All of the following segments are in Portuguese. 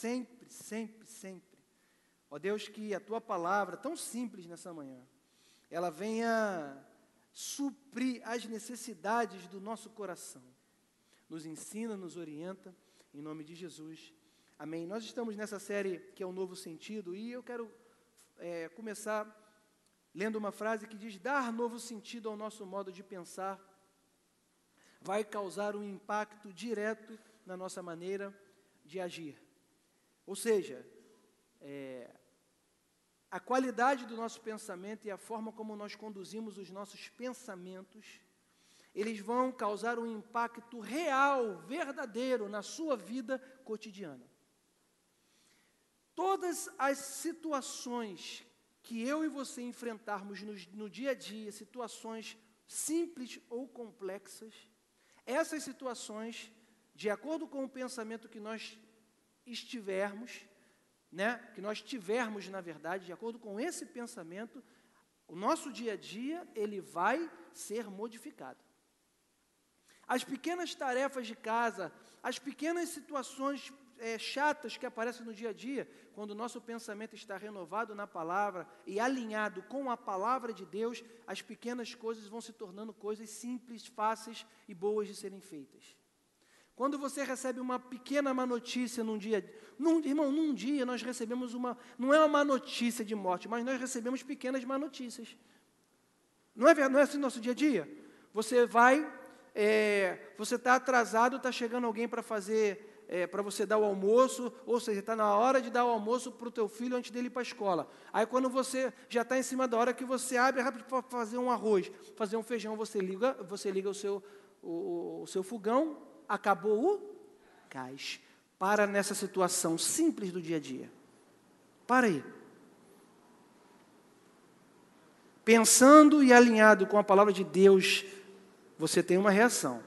sempre, sempre, sempre. Ó Deus, que a Tua palavra, tão simples nessa manhã, ela venha suprir as necessidades do nosso coração. Nos ensina, nos orienta, em nome de Jesus. Amém. Nós estamos nessa série que é o Novo Sentido, e eu quero começar lendo uma frase que diz: dar novo sentido ao nosso modo de pensar vai causar um impacto direto na nossa maneira de agir. Ou seja, a qualidade do nosso pensamento e a forma como nós conduzimos os nossos pensamentos, eles vão causar um impacto real, verdadeiro, na sua vida cotidiana. Todas as situações que eu e você enfrentarmos no dia a dia, situações simples ou complexas, essas situações, de acordo com o pensamento que nós estivermos, que nós tivermos, na verdade, de acordo com esse pensamento, o nosso dia a dia, ele vai ser modificado. As pequenas tarefas de casa, as pequenas situações chatas que aparecem no dia a dia, quando o nosso pensamento está renovado na palavra e alinhado com a palavra de Deus, as pequenas coisas vão se tornando coisas simples, fáceis e boas de serem feitas. Quando você recebe uma pequena má notícia num dia, num dia nós recebemos não é uma má notícia de morte, mas nós recebemos pequenas má notícias. Não é assim no nosso dia a dia? Você você está atrasado, está chegando alguém para fazer, para você dar o almoço, ou seja, está na hora de dar o almoço para o teu filho antes dele ir para a escola. Aí quando você já está em cima da hora que você abre rápido para fazer um arroz, fazer um feijão, você liga o seu fogão, acabou o gás. Para nessa situação simples do dia a dia. Para aí. Pensando e alinhado com a palavra de Deus, você tem uma reação.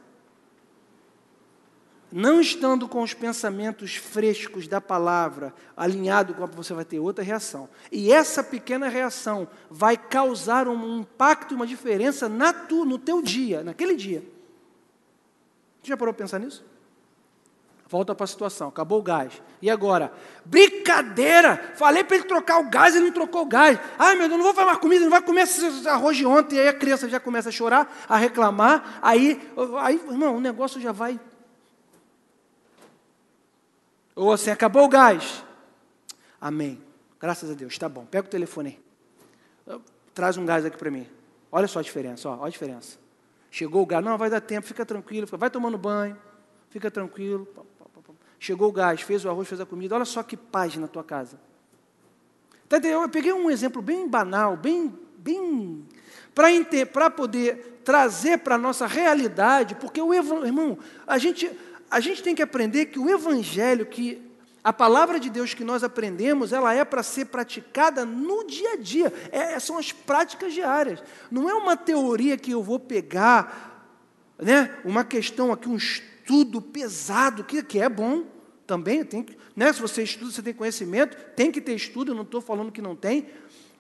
Não estando com os pensamentos frescos da palavra, alinhado com a você vai ter outra reação. E essa pequena reação vai causar um impacto, uma diferença no teu dia, naquele dia. Você já parou para pensar nisso? Volta para a situação, acabou o gás. E agora? Brincadeira! Falei para ele trocar o gás, ele não trocou o gás. Ai, meu Deus, não vou fazer mais comida, não vai comer esse arroz de ontem. E aí a criança já começa a chorar, a reclamar. Aí irmão, o negócio já vai... Ou assim, acabou o gás. Amém. Graças a Deus, está bom. Pega o telefone aí. Traz um gás aqui para mim. Olha só a diferença, olha a diferença. Chegou o gás, não, vai dar tempo, fica tranquilo, vai tomando banho, fica tranquilo. Chegou o gás, fez o arroz, fez a comida, olha só que paz na tua casa. Eu peguei um exemplo bem banal, bem para poder trazer para a nossa realidade, porque irmão, a gente tem que aprender que o Evangelho, que a palavra de Deus que nós aprendemos, ela é para ser praticada no dia a dia. São as práticas diárias. Não é uma teoria que eu vou pegar, uma questão aqui, um estudo pesado, que é bom também. Se você estuda, você tem conhecimento, tem que ter estudo, eu não estou falando que não tem.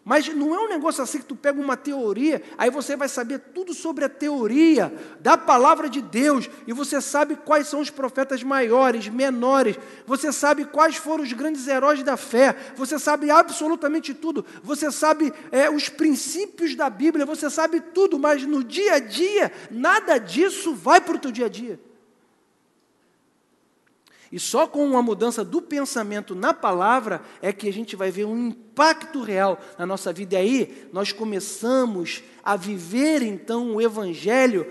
Mas não é um negócio assim que tu pega uma teoria, aí você vai saber tudo sobre a teoria da palavra de Deus, e você sabe quais são os profetas maiores, menores, você sabe quais foram os grandes heróis da fé, você sabe absolutamente tudo, você sabe os princípios da Bíblia, você sabe tudo, mas no dia a dia, nada disso vai para o teu dia a dia. E só com uma mudança do pensamento na palavra é que a gente vai ver um impacto real na nossa vida. E aí nós começamos a viver então o Evangelho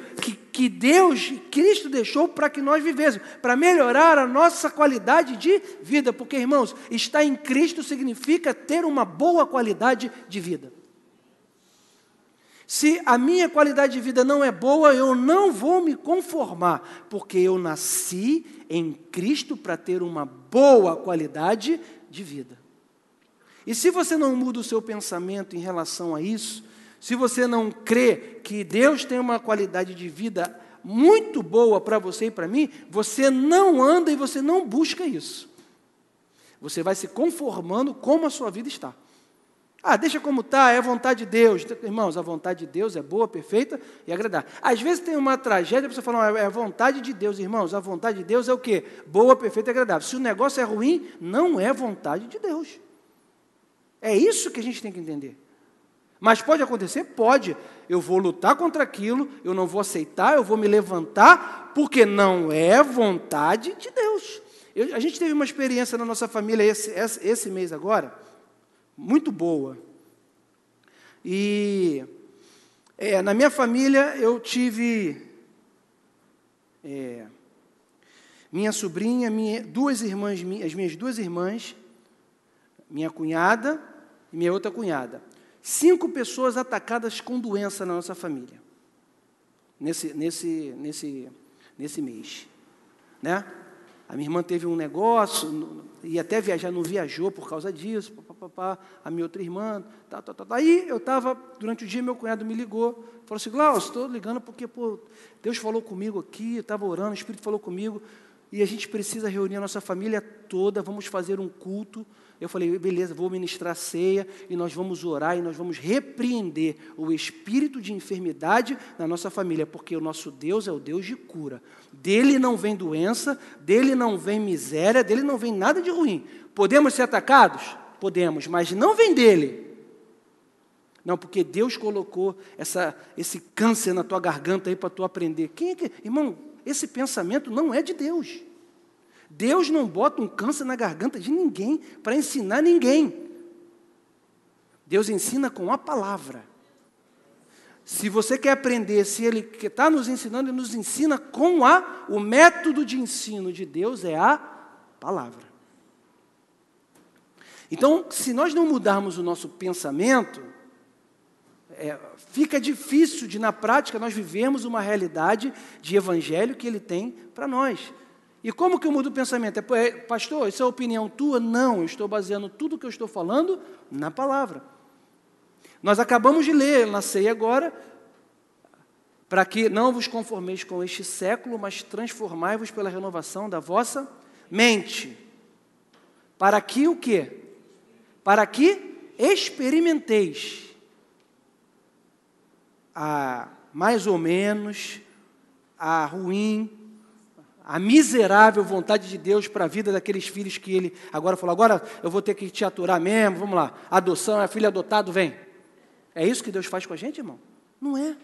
que Deus, Cristo deixou para que nós vivêssemos, para melhorar a nossa qualidade de vida. Porque, irmãos, estar em Cristo significa ter uma boa qualidade de vida. Se a minha qualidade de vida não é boa, eu não vou me conformar, porque eu nasci em Cristo para ter uma boa qualidade de vida. E se você não muda o seu pensamento em relação a isso, se você não crê que Deus tem uma qualidade de vida muito boa para você e para mim, você não anda e você não busca isso. Você vai se conformando como a sua vida está. Deixa como está, é a vontade de Deus. Irmãos, a vontade de Deus é boa, perfeita e agradável. Às vezes tem uma tragédia, a pessoa fala, é a vontade de Deus. Irmãos, a vontade de Deus é o quê? Boa, perfeita e agradável. Se o negócio é ruim, não é vontade de Deus. É isso que a gente tem que entender. Mas pode acontecer? Pode. Eu vou lutar contra aquilo, eu não vou aceitar, eu vou me levantar, porque não é vontade de Deus. A gente teve uma experiência na nossa família esse mês agora, muito boa. E na minha família eu tive minha sobrinha, as minhas duas irmãs, minha cunhada e minha outra cunhada. 5 pessoas atacadas com doença na nossa família, nesse mês, né? A minha irmã teve um negócio, ia até viajar, não viajou por causa disso, a minha outra irmã, Aí eu estava, durante o dia, meu cunhado me ligou, falou assim, Glaucio, estou ligando porque, Deus falou comigo aqui, eu estava orando, o Espírito falou comigo, e a gente precisa reunir a nossa família toda, vamos fazer um culto. Eu falei, beleza, vou ministrar a ceia, e nós vamos orar, e nós vamos repreender o espírito de enfermidade na nossa família, porque o nosso Deus é o Deus de cura. Dele não vem doença, dele não vem miséria, dele não vem nada de ruim. Podemos ser atacados? Podemos, mas não vem dele. Não, porque Deus colocou esse câncer na tua garganta aí para tu aprender. Irmão, esse pensamento não é de Deus. Deus não bota um câncer na garganta de ninguém para ensinar ninguém. Deus ensina com a palavra. Se você quer aprender, se Ele está nos ensinando, Ele nos ensina com o método de ensino de Deus é a palavra. Então, se nós não mudarmos o nosso pensamento, fica difícil de, na prática, nós vivermos uma realidade de evangelho que Ele tem para nós. E como que eu mudo o pensamento? Pastor, isso é opinião tua? Não, eu estou baseando tudo o que eu estou falando na palavra. Nós acabamos de ler na ceia agora, para que não vos conformeis com este século, mas transformai-vos pela renovação da vossa mente. Para que o quê? Para que experimenteis a mais ou menos, a ruim, a miserável vontade de Deus para a vida daqueles filhos que Ele agora falou, agora eu vou ter que te aturar mesmo, vamos lá, adoção, é filho adotado, vem. É isso que Deus faz com a gente, irmão? Não é.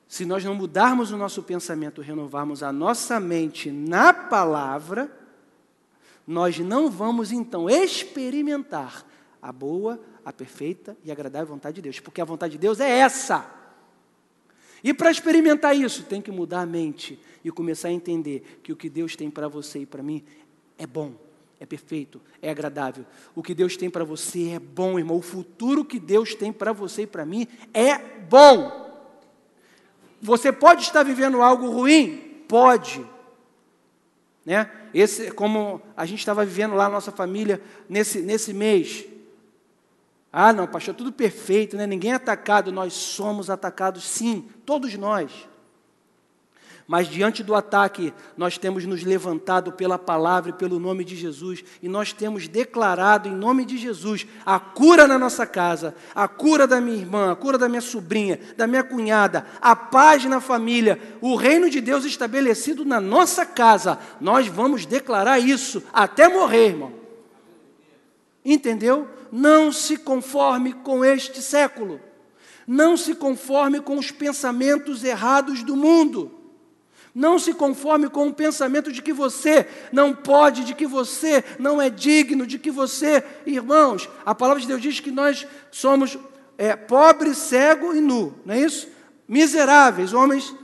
Se nós não mudarmos o nosso pensamento, renovarmos a nossa mente na palavra, nós não vamos então experimentar a boa, a perfeita e agradável vontade de Deus, porque a vontade de Deus é essa. E para experimentar isso, tem que mudar a mente e começar a entender que o que Deus tem para você e para mim é bom, é perfeito, é agradável. O que Deus tem para você é bom, irmão. O futuro que Deus tem para você e para mim é bom. Você pode estar vivendo algo ruim? Pode. Né? Como a gente estava vivendo lá na nossa família nesse mês. Não, pastor, tudo perfeito, né? Ninguém é atacado. Nós somos atacados, sim, todos nós. Mas diante do ataque, nós temos nos levantado pela palavra e pelo nome de Jesus, e nós temos declarado em nome de Jesus a cura na nossa casa, a cura da minha irmã, a cura da minha sobrinha, da minha cunhada, a paz na família, o reino de Deus estabelecido na nossa casa. Nós vamos declarar isso até morrer, irmão. Entendeu? Não se conforme com este século. Não se conforme com os pensamentos errados do mundo. Não se conforme com o pensamento de que você não pode, de que você não é digno, de que você... Irmãos, a palavra de Deus diz que nós somos pobre, cego e nu, não é isso? Miseráveis, homens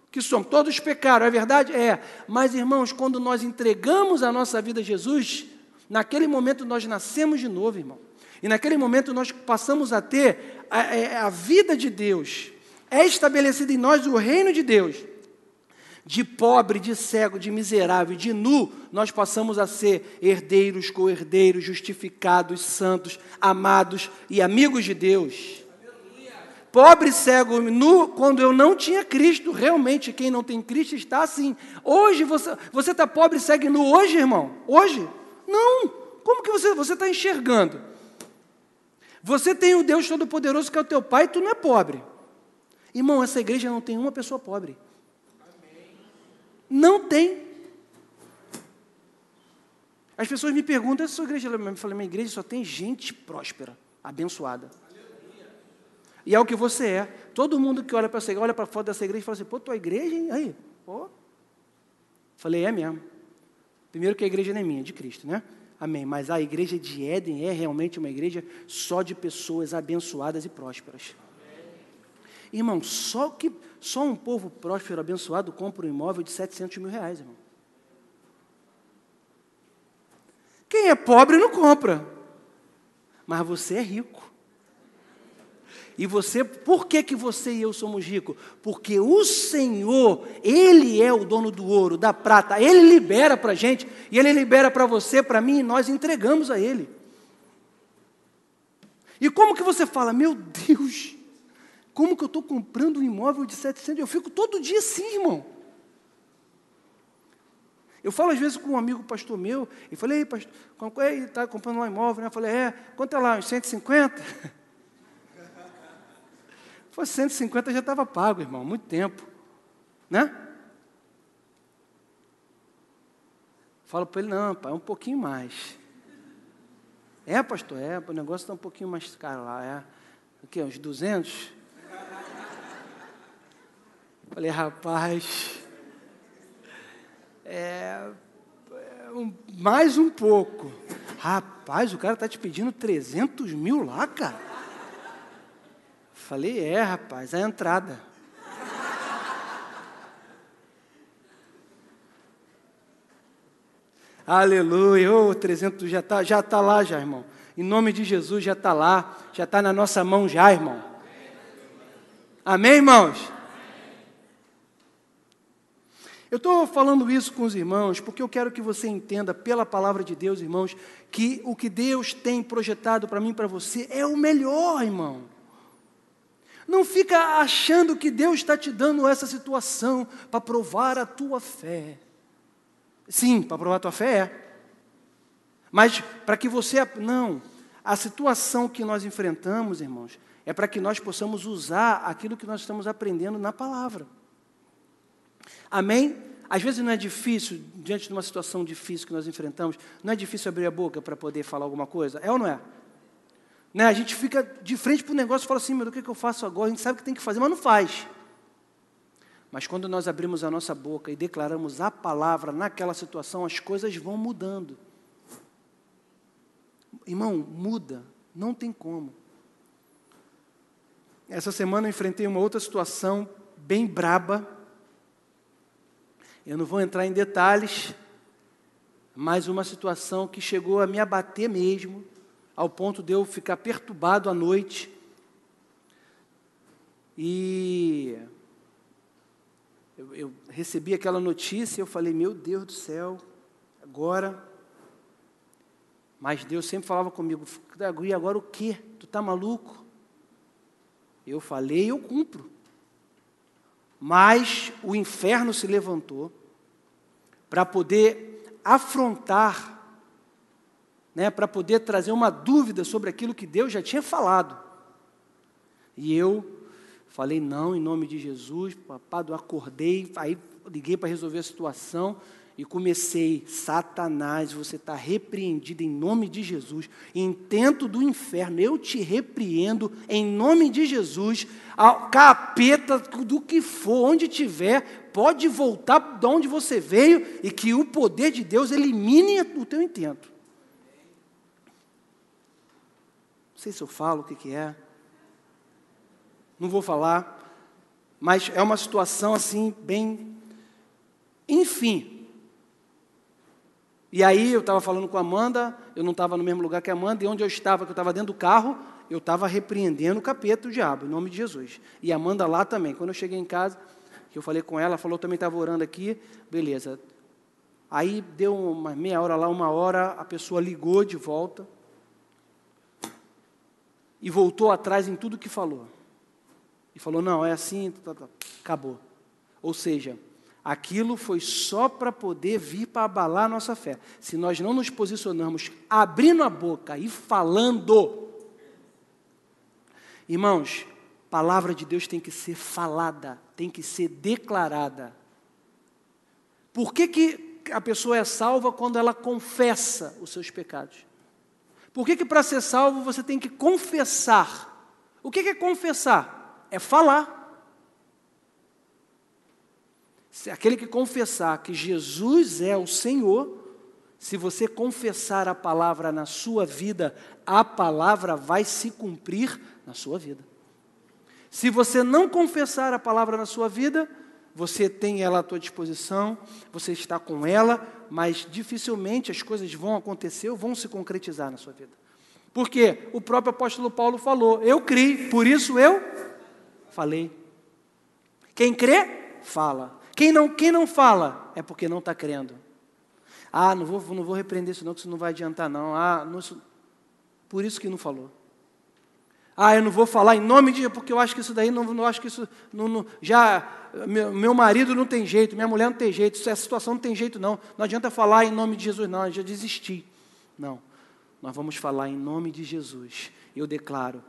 que somos. Todos pecaram, é verdade? É. Mas, irmãos, quando nós entregamos a nossa vida a Jesus, naquele momento nós nascemos de novo, irmão. E naquele momento nós passamos a ter a vida de Deus. É estabelecido em nós o reino de Deus. De pobre, de cego, de miserável, de nu, nós passamos a ser herdeiros, co-herdeiros, justificados, santos, amados e amigos de Deus. Pobre, cego, nu, quando eu não tinha Cristo, realmente quem não tem Cristo está assim. Hoje, você está pobre, cego e nu hoje, irmão? Hoje? Não. Como que você está enxergando? Você tem o Deus Todo-Poderoso que é o teu pai e tu não é pobre. Irmão, essa igreja não tem uma pessoa pobre. Não tem. As pessoas me perguntam, essa sua igreja? Eu falei, minha igreja só tem gente próspera, abençoada. E é o que você é. Todo mundo que olha para essa igreja, olha para a foto dessa igreja e fala assim, pô, tua igreja, hein? Aí, pô. Falei, é mesmo. Primeiro que a igreja não é minha, é de Cristo, né? Amém. Mas a igreja de Éden é realmente uma igreja só de pessoas abençoadas e prósperas. Irmão, só um povo próspero, abençoado, compra um imóvel de 700 mil reais, irmão. Quem é pobre não compra. Mas você é rico. E você, por que você e eu somos ricos? Porque o Senhor, Ele é o dono do ouro, da prata. Ele libera para a gente, e Ele libera para você, para mim, e nós entregamos a Ele. E como que você fala, meu Deus, como que eu estou comprando um imóvel de 700? Eu fico todo dia assim, irmão. Eu falo às vezes com um amigo pastor meu, e falei, ei, pastor, ele está comprando lá um imóvel, né? Eu falei, quanto é lá, uns 150? Foi 150 já estava pago, irmão, muito tempo, né? Falo para ele, não, pai, um pouquinho mais. Pastor, o negócio está um pouquinho mais caro lá, o quê, uns 200? Falei, rapaz, mais um pouco. Rapaz, o cara está te pedindo 300 mil lá, cara. Falei, rapaz, a entrada. Aleluia, 300 já tá lá já, irmão. Em nome de Jesus já está lá, já está na nossa mão já, irmão. Amém, irmãos? Eu estou falando isso com os irmãos porque eu quero que você entenda pela palavra de Deus, irmãos, que o que Deus tem projetado para mim e para você é o melhor, irmão. Não fica achando que Deus está te dando essa situação para provar a tua fé. Sim, para provar a tua fé é. Mas para que você... Não, a situação que nós enfrentamos, irmãos, é para que nós possamos usar aquilo que nós estamos aprendendo na palavra. Amém? Às vezes não é difícil, diante de uma situação difícil que nós enfrentamos, não é difícil abrir a boca para poder falar alguma coisa? É ou não é? Né? A gente fica de frente para o negócio e fala assim, meu Deus, o que eu faço agora? A gente sabe o que tem que fazer, mas não faz. Mas quando nós abrimos a nossa boca e declaramos a palavra naquela situação, as coisas vão mudando. Irmão, muda, não tem como. Essa semana eu enfrentei uma outra situação bem braba. Eu não vou entrar em detalhes, mas uma situação que chegou a me abater mesmo, ao ponto de eu ficar perturbado à noite. E eu recebi aquela notícia, eu falei, meu Deus do céu, agora... Mas Deus sempre falava comigo, e agora o quê? Tu está maluco? Eu falei, eu cumpro. Mas o inferno se levantou para poder afrontar, né, para poder trazer uma dúvida sobre aquilo que Deus já tinha falado. E eu falei, não, em nome de Jesus, papai, eu acordei, aí liguei para resolver a situação e comecei, Satanás, você está repreendido em nome de Jesus, intento do inferno, eu te repreendo em nome de Jesus, capeta do que for, onde tiver, pode voltar de onde você veio e que o poder de Deus elimine o teu intento. Não sei se eu falo o que é, não vou falar, mas é uma situação assim, bem... Enfim. E aí eu estava falando com a Amanda, eu não estava no mesmo lugar que a Amanda, e onde eu estava, que eu estava dentro do carro, eu estava repreendendo o capeta, o diabo, em nome de Jesus. E a Amanda lá também. Quando eu cheguei em casa, que eu falei com ela, falou, eu também estava orando aqui, beleza. Aí deu uma meia hora lá, 1 hora, a pessoa ligou de volta e voltou atrás em tudo que falou. E falou, não, é assim, acabou. Ou seja, aquilo foi só para poder vir para abalar a nossa fé. Se nós não nos posicionarmos, abrindo a boca e falando, Irmãos, palavra de Deus tem que ser falada, tem que ser declarada. Por que a pessoa é salva quando ela confessa os seus pecados? Por que para ser salvo você tem que confessar? O que é confessar? É falar. Se aquele que confessar que Jesus é o Senhor, se você confessar a palavra na sua vida, a palavra vai se cumprir na sua vida. Se você não confessar a palavra na sua vida, você tem ela à tua disposição, você está com ela, mas dificilmente as coisas vão acontecer ou vão se concretizar na sua vida. Porque o próprio apóstolo Paulo falou, eu criei, por isso eu falei. Quem crê, fala. Quem não fala, é porque não está crendo. Não vou repreender isso não, que isso não vai adiantar não. Por isso que não falou. Eu não vou falar em nome de... Porque eu acho que isso daí, não acho que isso... Meu marido não tem jeito, minha mulher não tem jeito, essa situação não tem jeito não. Não adianta falar em nome de Jesus não, eu já desisti. Não, nós vamos falar em nome de Jesus. Eu declaro.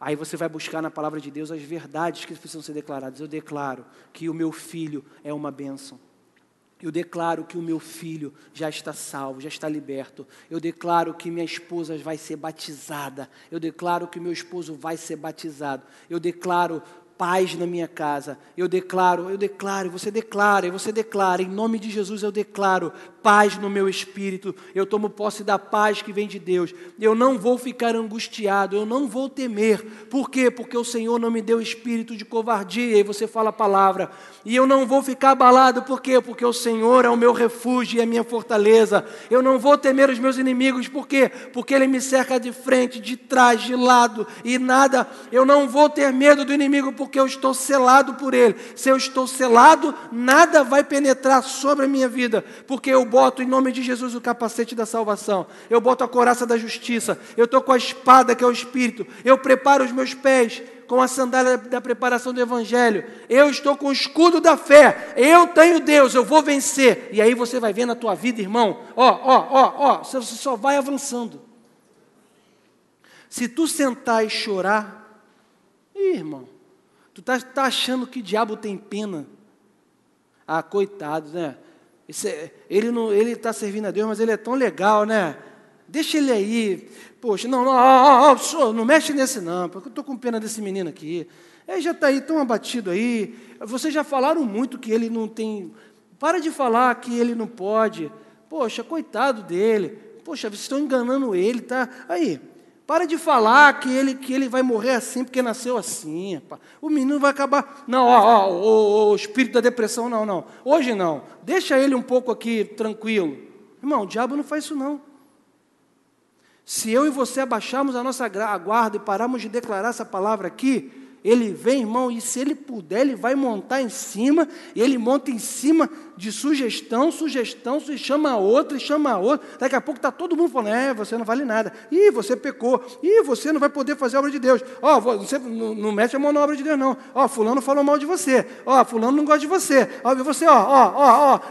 Aí você vai buscar na palavra de Deus as verdades que precisam ser declaradas. Eu declaro que o meu filho é uma bênção. Eu declaro que o meu filho já está salvo, já está liberto. Eu declaro que minha esposa vai ser batizada. Eu declaro que meu esposo vai ser batizado. Eu declaro paz na minha casa. Eu declaro, você declara, em nome de Jesus eu declaro paz no meu espírito. Eu tomo posse da paz que vem de Deus. Eu não vou ficar angustiado, eu não vou temer. Por quê? Porque o Senhor não me deu espírito de covardia, e você fala a palavra. E eu não vou ficar abalado, por quê? Porque o Senhor é o meu refúgio e a minha fortaleza. Eu não vou temer os meus inimigos, por quê? Porque Ele me cerca de frente, de trás, de lado, e nada, eu não vou ter medo do inimigo, porque eu estou selado por Ele. Se eu estou selado, nada vai penetrar sobre a minha vida, porque eu boto em nome de Jesus o capacete da salvação, eu boto a couraça da justiça, eu estou com a espada que é o Espírito, eu preparo os meus pés com a sandália da preparação do Evangelho, eu estou com o escudo da fé, eu tenho Deus, eu vou vencer. E aí você vai ver na tua vida, irmão, você só vai avançando. Se tu sentar e chorar, irmão, tu tá achando que o diabo tem pena? Coitado, né? Ele está servindo a Deus, mas ele é tão legal, né? Deixa ele aí. Poxa, não mexe nesse não, porque eu estou com pena desse menino aqui. Ele já está aí tão abatido aí. Vocês já falaram muito que ele não tem... Para de falar que ele não pode. Poxa, coitado dele. Poxa, vocês estão enganando ele, tá? Aí... Para de falar que ele vai morrer assim, porque nasceu assim. O menino vai acabar... Não, o espírito da depressão, não. Hoje não. Deixa ele um pouco aqui tranquilo. Irmão, o diabo não faz isso não. Se eu e você abaixarmos a nossa guarda e pararmos de declarar essa palavra aqui, ele vem, irmão, e se ele puder, ele vai montar em cima, e ele monta em cima de sugestão, se chama outra, daqui a pouco está todo mundo falando, você não vale nada, você pecou, você não vai poder fazer a obra de Deus, você não mete a mão na obra de Deus não, fulano falou mal de você, fulano não gosta de você, você,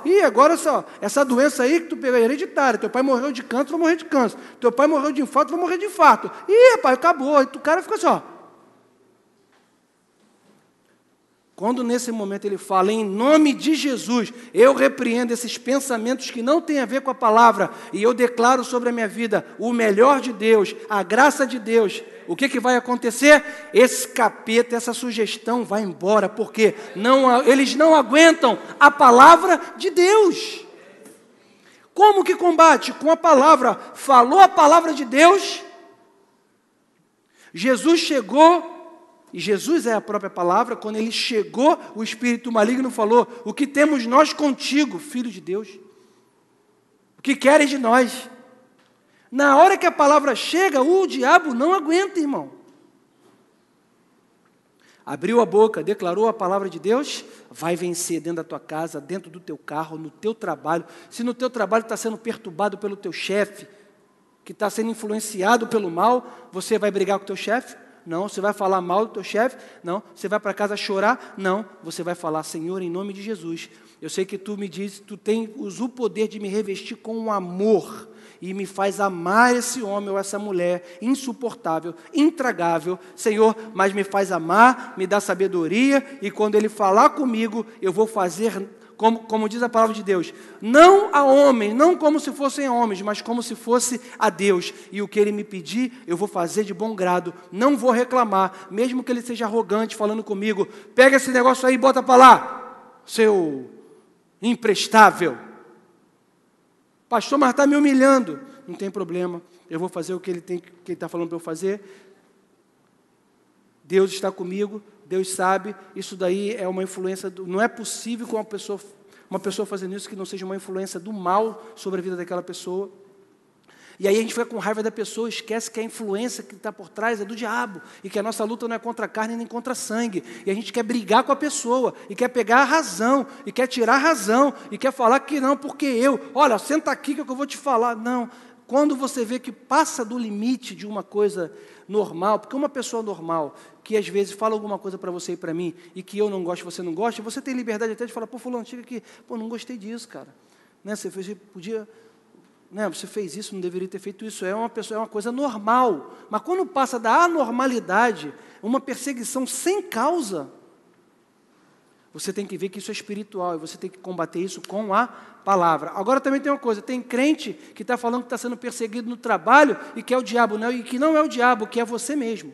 e agora só, essa doença aí que tu pegou é hereditária, teu pai morreu de câncer, vai morrer de câncer, teu pai morreu de infarto, vai morrer de infarto, pai, acabou, e o cara fica assim, Quando nesse momento ele fala, em nome de Jesus, eu repreendo esses pensamentos que não têm a ver com a palavra, e eu declaro sobre a minha vida o melhor de Deus, a graça de Deus. O que vai acontecer? Esse capeta, essa sugestão vai embora, porque eles não aguentam a palavra de Deus. Como que combate? Com a palavra. Falou a palavra de Deus, Jesus chegou. E Jesus é a própria palavra. Quando ele chegou, o espírito maligno falou, o que temos nós contigo, filho de Deus? O que queres de nós? Na hora que a palavra chega, o diabo não aguenta, irmão. Abriu a boca, declarou a palavra de Deus, vai vencer dentro da tua casa, dentro do teu carro, no teu trabalho. Se no teu trabalho está sendo perturbado pelo teu chefe, que está sendo influenciado pelo mal, você vai brigar com o teu chefe? Não. Você vai falar mal do teu chefe? Não. Você vai para casa chorar? Não. Você vai falar, Senhor, em nome de Jesus, eu sei que tu me dizes, tu tens o poder de me revestir com um amor, e me faz amar esse homem ou essa mulher insuportável, intragável, Senhor, mas me faz amar, me dá sabedoria, e quando ele falar comigo, eu vou fazer, como diz a palavra de Deus, não a homens, não como se fossem homens, mas como se fosse a Deus, e o que ele me pedir, eu vou fazer de bom grado, não vou reclamar, mesmo que ele seja arrogante, falando comigo, pega esse negócio aí e bota para lá, seu imprestável. Pastor, mas está me humilhando. Não tem problema, eu vou fazer o que ele está falando para eu fazer. Deus está comigo, Deus sabe, isso daí é uma influência, não é possível com uma pessoa fazendo isso que não seja uma influência do mal sobre a vida daquela pessoa. E aí a gente fica com raiva da pessoa, esquece que a influência que está por trás é do diabo, e que a nossa luta não é contra a carne nem contra sangue, e a gente quer brigar com a pessoa, e quer pegar a razão, e quer tirar a razão, e quer falar que não, porque olha, senta aqui que eu vou te falar. Não, quando você vê que passa do limite de uma coisa normal, porque uma pessoa normal, que às vezes fala alguma coisa para você e para mim, e que eu não gosto, você não gosta, você tem liberdade até de falar, pô, fulano, chega aqui, pô, não gostei disso, cara, né, você podia... Você fez isso, não deveria ter feito isso. É uma coisa normal. Mas quando passa da anormalidade, uma perseguição sem causa, você tem que ver que isso é espiritual e você tem que combater isso com a palavra. Agora também tem uma coisa, tem crente que está falando que está sendo perseguido no trabalho e que é o diabo, não, e que não é o diabo, que é você mesmo.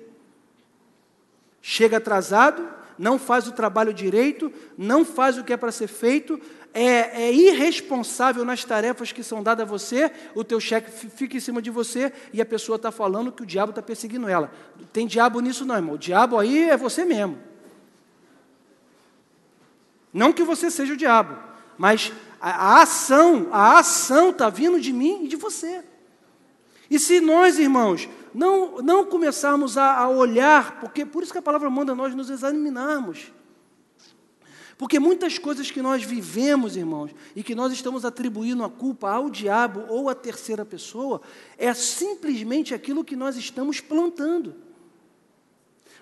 Chega atrasado, não faz o trabalho direito, não faz o que é para ser feito, é irresponsável nas tarefas que são dadas a você, o teu chefe fica em cima de você e a pessoa está falando que o diabo está perseguindo ela. Tem diabo nisso não, irmão. O diabo aí é você mesmo. Não que você seja o diabo, mas a ação está vindo de mim e de você. E se nós, irmãos, não começarmos a olhar, porque por isso que a palavra manda nós nos examinarmos. Porque muitas coisas que nós vivemos, irmãos, e que nós estamos atribuindo a culpa ao diabo ou à terceira pessoa, é simplesmente aquilo que nós estamos plantando.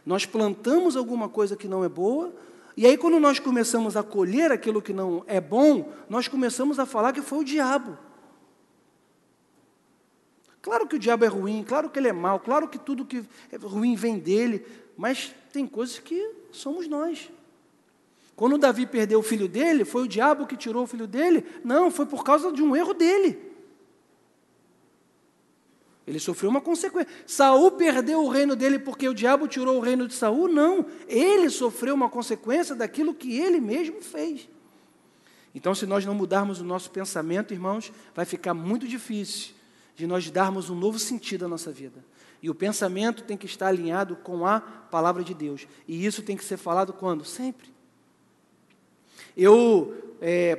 Nós plantamos alguma coisa que não é boa, e aí quando nós começamos a colher aquilo que não é bom, nós começamos a falar que foi o diabo. Claro que o diabo é ruim, claro que ele é mau, claro que tudo que é ruim vem dele, mas tem coisas que somos nós. Quando Davi perdeu o filho dele, foi o diabo que tirou o filho dele? Não, foi por causa de um erro dele. Ele sofreu uma consequência. Saul perdeu o reino dele porque o diabo tirou o reino de Saul? Não, ele sofreu uma consequência daquilo que ele mesmo fez. Então, se nós não mudarmos o nosso pensamento, irmãos, vai ficar muito difícil de nós darmos um novo sentido à nossa vida. E o pensamento tem que estar alinhado com a palavra de Deus. E isso tem que ser falado quando? Sempre. Eu,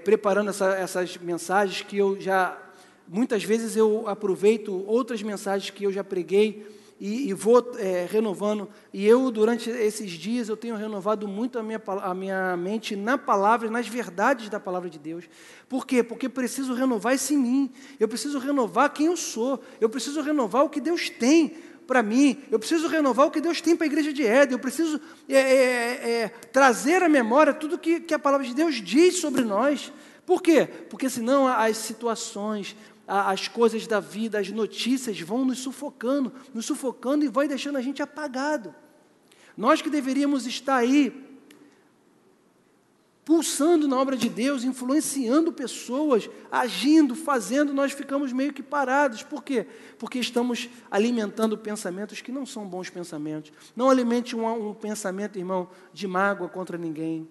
preparando essas mensagens que eu já... Muitas vezes eu aproveito outras mensagens que eu já preguei e vou renovando. E eu, durante esses dias, eu tenho renovado muito a minha mente na palavra e nas verdades da palavra de Deus. Por quê? Porque preciso renovar isso em mim. Eu preciso renovar quem eu sou. Eu preciso renovar o que Deus tem para mim, eu preciso renovar o que Deus tem para a igreja de Éden, eu preciso trazer à memória tudo que a palavra de Deus diz sobre nós. Por quê? Porque senão as situações, as coisas da vida, as notícias vão nos sufocando e vai deixando a gente apagado. Nós que deveríamos estar aí, pulsando na obra de Deus, influenciando pessoas, agindo, fazendo, nós ficamos meio que parados. Por quê? Porque estamos alimentando pensamentos que não são bons pensamentos. Não alimente um pensamento, irmão, de mágoa contra ninguém.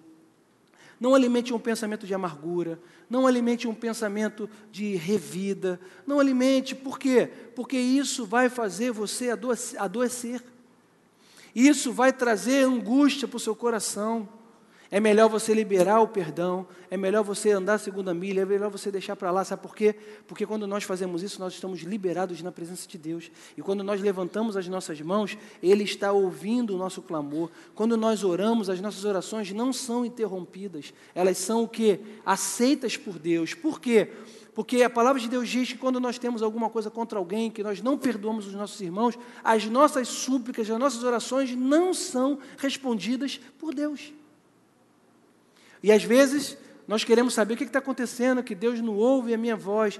Não alimente um pensamento de amargura. Não alimente um pensamento de revida. Não alimente, por quê? Porque isso vai fazer você adoecer. Isso vai trazer angústia para o seu coração. É melhor você liberar o perdão, é melhor você andar a segunda milha, é melhor você deixar para lá, sabe por quê? Porque quando nós fazemos isso, nós estamos liberados na presença de Deus. E quando nós levantamos as nossas mãos, Ele está ouvindo o nosso clamor. Quando nós oramos, as nossas orações não são interrompidas, elas são o quê? Aceitas por Deus. Por quê? Porque a palavra de Deus diz que quando nós temos alguma coisa contra alguém, que nós não perdoamos os nossos irmãos, as nossas súplicas, as nossas orações não são respondidas por Deus. E às vezes nós queremos saber o que está acontecendo, que Deus não ouve a minha voz.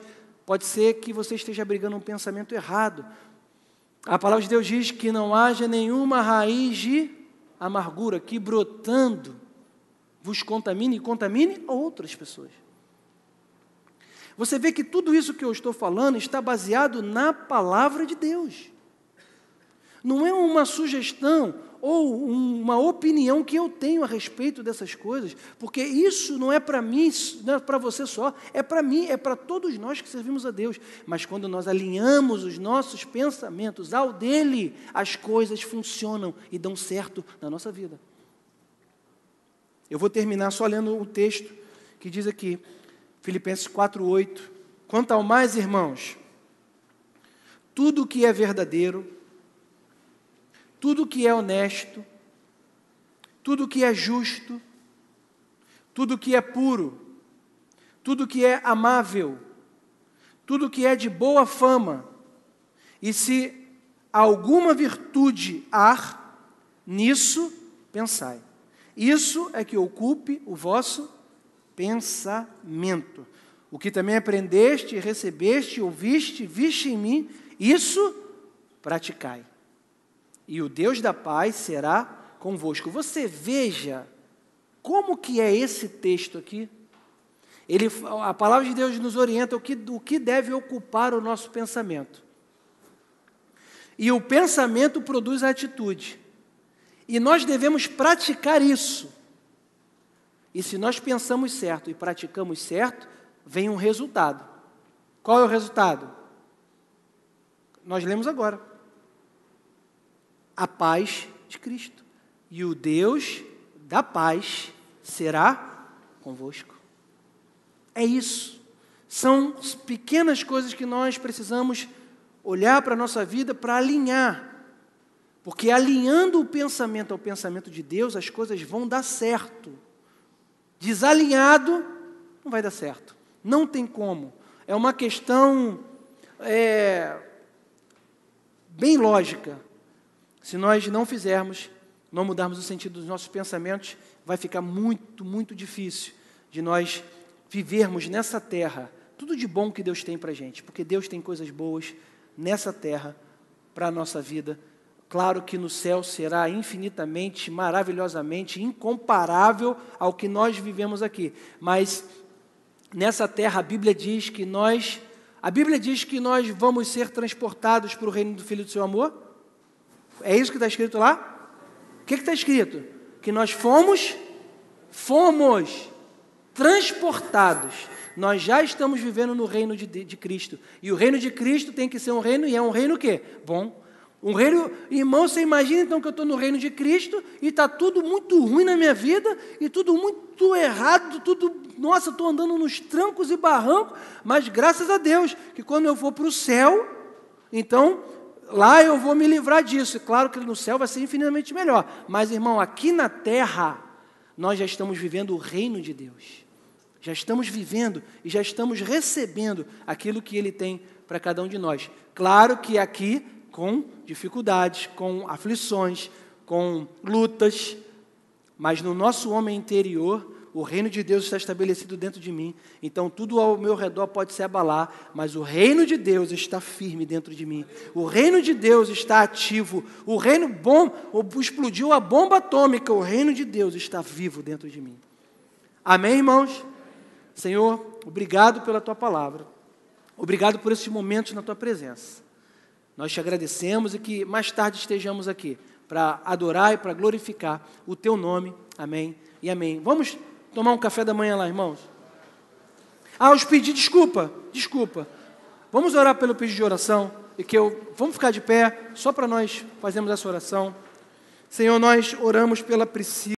Pode ser que você esteja abrigando um pensamento errado. A palavra de Deus diz que não haja nenhuma raiz de amargura que brotando vos contamine e contamine outras pessoas. Você vê que tudo isso que eu estou falando está baseado na palavra de Deus. Não é uma sugestão ou uma opinião que eu tenho a respeito dessas coisas, porque isso não é para mim, não é para você só, é para mim, é para todos nós que servimos a Deus. Mas quando nós alinhamos os nossos pensamentos ao dele, as coisas funcionam e dão certo na nossa vida. Eu vou terminar só lendo o texto que diz aqui, Filipenses 4:8. Quanto ao mais, irmãos, tudo que é verdadeiro, tudo que é honesto, tudo que é justo, tudo que é puro, tudo que é amável, tudo que é de boa fama, e se alguma virtude há, nisso pensai. Isso é que ocupe o vosso pensamento. O que também aprendeste, recebeste, ouviste, viste em mim, isso praticai. E o Deus da paz será convosco. Você veja como que é esse texto aqui. A palavra de Deus nos orienta o que deve ocupar o nosso pensamento. E o pensamento produz a atitude. E nós devemos praticar isso. E se nós pensamos certo e praticamos certo, vem um resultado. Qual é o resultado? Nós lemos agora. A paz de Cristo. E o Deus da paz será convosco. É isso. São pequenas coisas que nós precisamos olhar para a nossa vida para alinhar. Porque alinhando o pensamento ao pensamento de Deus, as coisas vão dar certo. Desalinhado, não vai dar certo. Não tem como. É uma questão bem lógica. Se nós não fizermos, não mudarmos o sentido dos nossos pensamentos, vai ficar muito, muito difícil de nós vivermos nessa terra tudo de bom que Deus tem para a gente, porque Deus tem coisas boas nessa terra para a nossa vida. Claro que no céu será infinitamente, maravilhosamente, incomparável ao que nós vivemos aqui, mas nessa terra a Bíblia diz que nós vamos ser transportados para o reino do Filho do seu amor. É isso que está escrito lá? O que está escrito? Que nós fomos transportados. Nós já estamos vivendo no reino de Cristo. E o reino de Cristo tem que ser um reino, e é um reino o quê? Bom. Um reino, irmão, você imagina então que eu estou no reino de Cristo e está tudo muito ruim na minha vida, e tudo muito errado, nossa, estou andando nos trancos e barrancos, mas graças a Deus, que quando eu for para o céu, então lá eu vou me livrar disso. E claro que no céu vai ser infinitamente melhor. Mas, irmão, aqui na terra, nós já estamos vivendo o reino de Deus. Já estamos vivendo e já estamos recebendo aquilo que Ele tem para cada um de nós. Claro que aqui, com dificuldades, com aflições, com lutas, mas no nosso homem interior, o reino de Deus está estabelecido dentro de mim. Então tudo ao meu redor pode se abalar, mas o reino de Deus está firme dentro de mim. O reino de Deus está ativo. O reino bom, explodiu a bomba atômica. O reino de Deus está vivo dentro de mim. Amém, irmãos? Senhor, obrigado pela Tua palavra. Obrigado por esses momentos na Tua presença. Nós te agradecemos e que mais tarde estejamos aqui para adorar e para glorificar o Teu nome. Amém e amém. Vamos tomar um café da manhã lá, irmãos? Os pedidos, desculpa. Vamos orar pelo pedido de oração. Vamos ficar de pé, só para nós fazermos essa oração. Senhor, nós oramos pela Priscila.